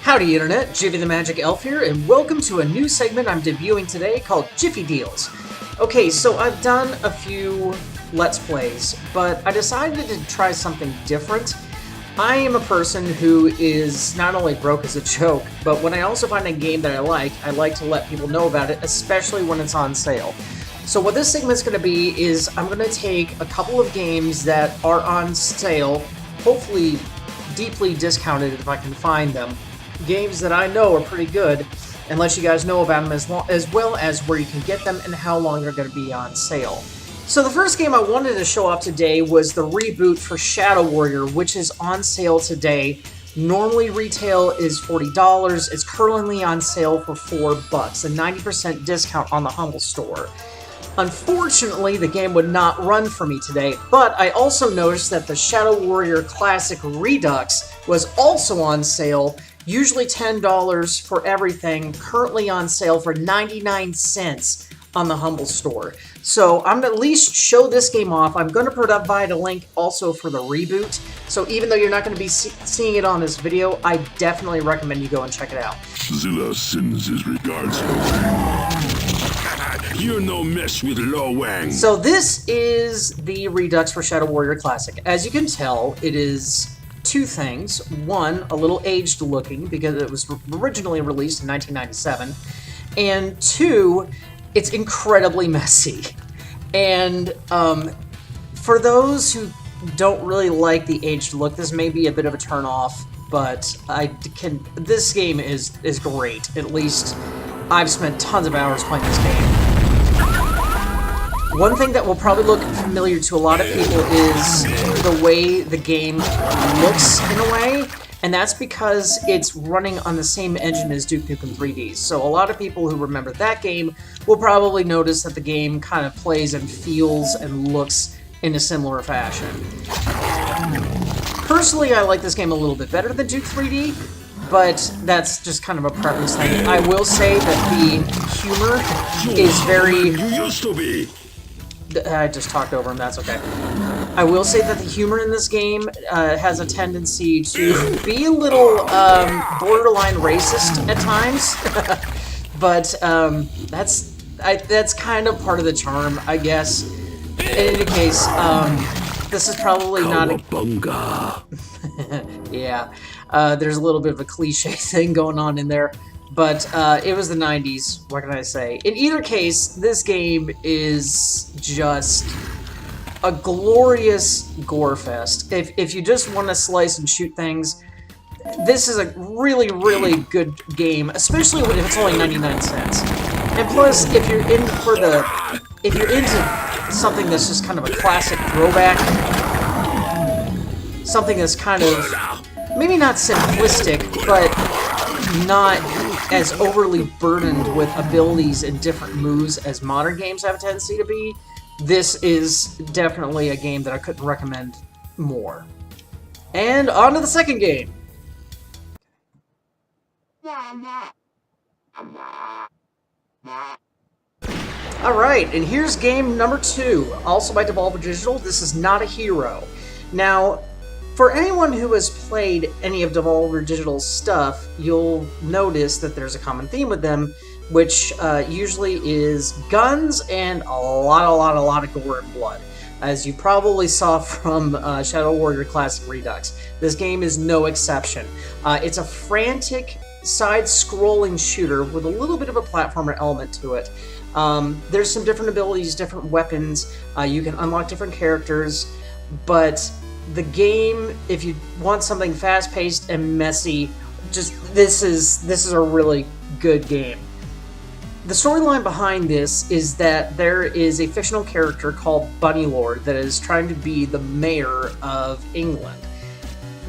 Howdy Internet, Jiffy the Magic Elf here, and welcome to a new segment I'm debuting today called Jiffy Deals. Okay, so I've done a few Let's Plays, but I decided to try something different. I am a person who is not only broke as a joke, but when I also find a game that I like to let people know about it, especially when it's on sale. So what this segment's going to be is I'm going to take a couple of games that are on sale, hopefully deeply discounted if I can find them, games that I know are pretty good, and let you guys know about them as well as where you can get them and how long they're going to be on sale. So the first game I wanted to show off today was the Reboot for Shadow Warrior, which is on sale today. Normally retail is $40, it's currently on sale for $4, a 90% discount on the Humble Store. Unfortunately, the game would not run for me today, but I also noticed that the Shadow Warrior Classic Redux was also on sale, usually $10 for everything, currently on sale for 99 cents on the Humble Store. So I'm going to at least show this game off. I'm going to provide a link also for the Reboot, so even though you're not going to be seeing it on this video, I definitely recommend you go and check it out. Zilla sends his regards, Lo Wang. You're no mess with Lo Wang. So this is the Redux for Shadow Warrior Classic. As you can tell, it is two things. One, a little aged looking because it was originally released in 1997. And two, it's incredibly messy. And for those who don't really like the aged look, this may be a bit of a turn off, but this game is great. At least I've spent tons of hours playing this game. One thing that will probably look familiar to a lot of people is the way the game looks in a way, and that's because it's running on the same engine as Duke Nukem 3D. So a lot of people who remember that game will probably notice that the game kind of plays and feels and looks in a similar fashion. Personally, I like this game a little bit better than Duke 3D, but that's just kind of a preference thing. I will say that the humor is very... You used to be. I just talked over him, that's okay. I will say that the humor in this game has a tendency to be a little borderline racist at times, but that's kind of part of the charm, I guess. In any case, this is probably not a... Yeah, there's a little bit of a cliche thing going on in there. But it was the 90s, what can I say? In either case, this game is just a glorious gore fest. If you just want to slice and shoot things, this is a really, really good game, especially if it's only 99 cents. And plus, if you're into something that's just kind of a classic throwback, something that's kind of maybe not simplistic, but not as overly burdened with abilities and different moves as modern games have a tendency to be, this is definitely a game that I couldn't recommend more. And on to the second game. Alright, and here's game number 2, also by Devolver Digital. This is Not a Hero. Now, for anyone who has played any of Devolver Digital's stuff, you'll notice that there's a common theme with them, which usually is guns and a lot of gore and blood. As you probably saw from Shadow Warrior Classic Redux, this game is no exception. It's a frantic side-scrolling shooter with a little bit of a platformer element to it. There's some different abilities, different weapons, you can unlock different characters, but the game, if you want something fast-paced and messy, this is a really good game. The storyline behind this is that there is a fictional character called Bunnylord that is trying to be the mayor of England.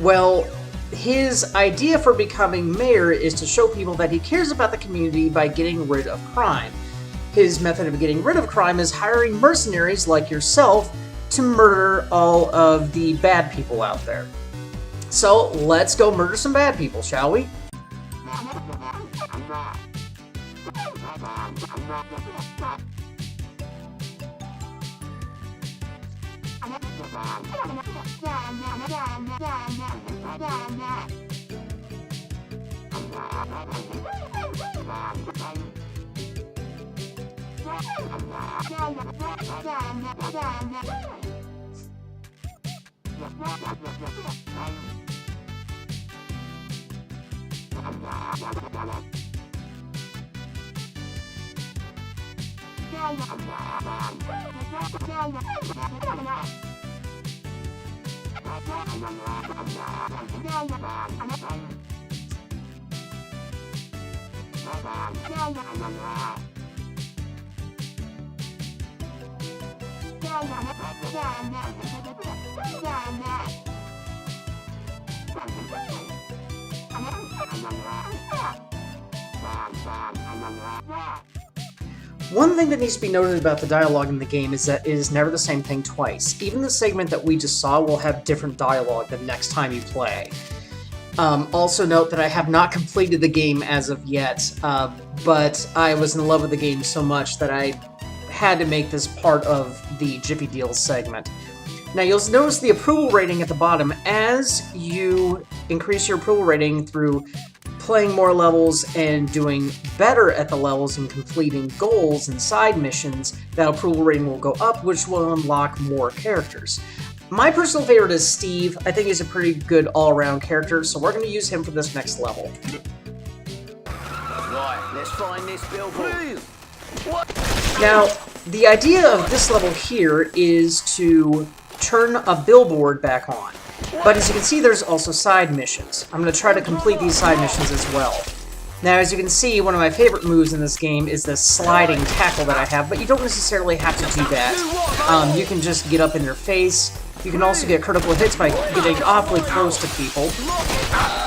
Well, his idea for becoming mayor is to show people that he cares about the community by getting rid of crime. His method of getting rid of crime is hiring mercenaries like yourself to murder all of the bad people out there. So, let's go murder some bad people, shall we? One thing that needs to be noted about the dialogue in the game is that it is never the same thing twice. Even the segment that we just saw will have different dialogue the next time you play. Also note that I have not completed the game as of yet, but I was in love with the game so much that I had to make this part of the Jiffy Deals segment. Now you'll notice the approval rating at the bottom. As you increase your approval rating through playing more levels and doing better at the levels and completing goals and side missions, that approval rating will go up, which will unlock more characters. My personal favorite is Steve. I think he's a pretty good all-around character, so we're going to use him for this next level. Right, let's find this billboard. What? Now, the idea of this level here is to turn a billboard back on. But as you can see, there's also side missions. I'm going to try to complete these side missions as well. Now, as you can see, one of my favorite moves in this game is this sliding tackle that I have, but you don't necessarily have to do that. You can just get up in their face. You can also get critical hits by getting awfully close to people,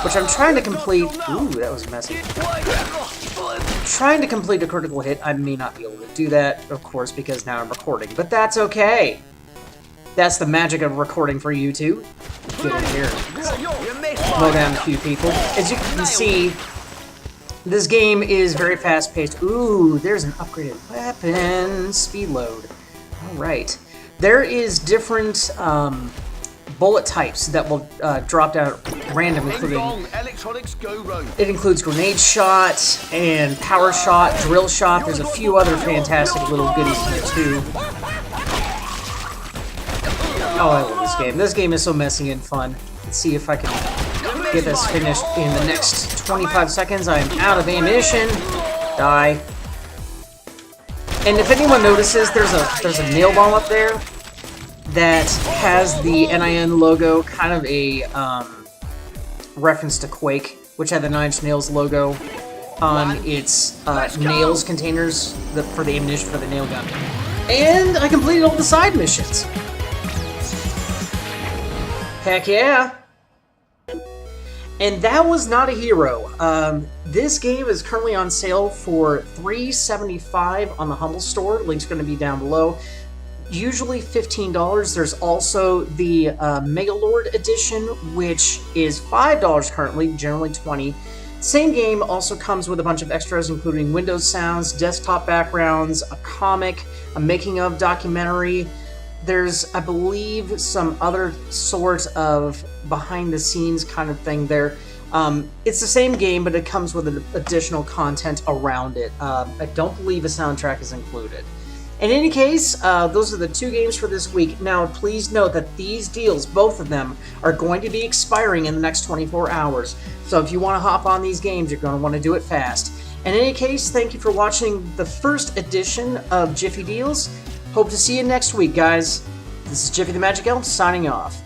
which I'm trying to complete. Ooh, that was messy. Trying to complete a critical hit. I may not be able to do that, of course, because now I'm recording, but that's okay. That's the magic of recording for YouTube. Get in here. Slow down a few people. As you can see, this game is very fast-paced. Ooh, there's an upgraded weapon. Speed load. Alright. There is different bullet types that will drop down at random, including... It includes grenade shot and power shot, drill shot. There's a few other fantastic little goodies in there, too. Oh, I love this game. This game is so messy and fun. Let's see if I can get this finished in the next 25 seconds. I am out of ammunition. Die. And if anyone notices, there's a nail bomb up there that has the NIN logo, kind of a reference to Quake, which had the 9 Inch Nails logo on its nails containers for the ammunition for the nail gun. And I completed all the side missions. Heck yeah! And that was not a hero. This game is currently on sale for $3.75 on the Humble Store. Link's going to be down below. Usually $15. There's also the Megalord Edition, which is $5 currently, generally $20. Same game also comes with a bunch of extras, including Windows sounds, desktop backgrounds, a comic, a making-of documentary. There's, I believe, some other sort of behind-the-scenes kind of thing there. It's the same game, but it comes with additional content around it. I don't believe a soundtrack is included. In any case, those are the 2 games for this week. Now, please note that these deals, both of them, are going to be expiring in the next 24 hours. So if you want to hop on these games, you're going to want to do it fast. In any case, thank you for watching the first edition of Jiffy Deals. Hope to see you next week, guys. This is Jiffy the Magic Elf signing off.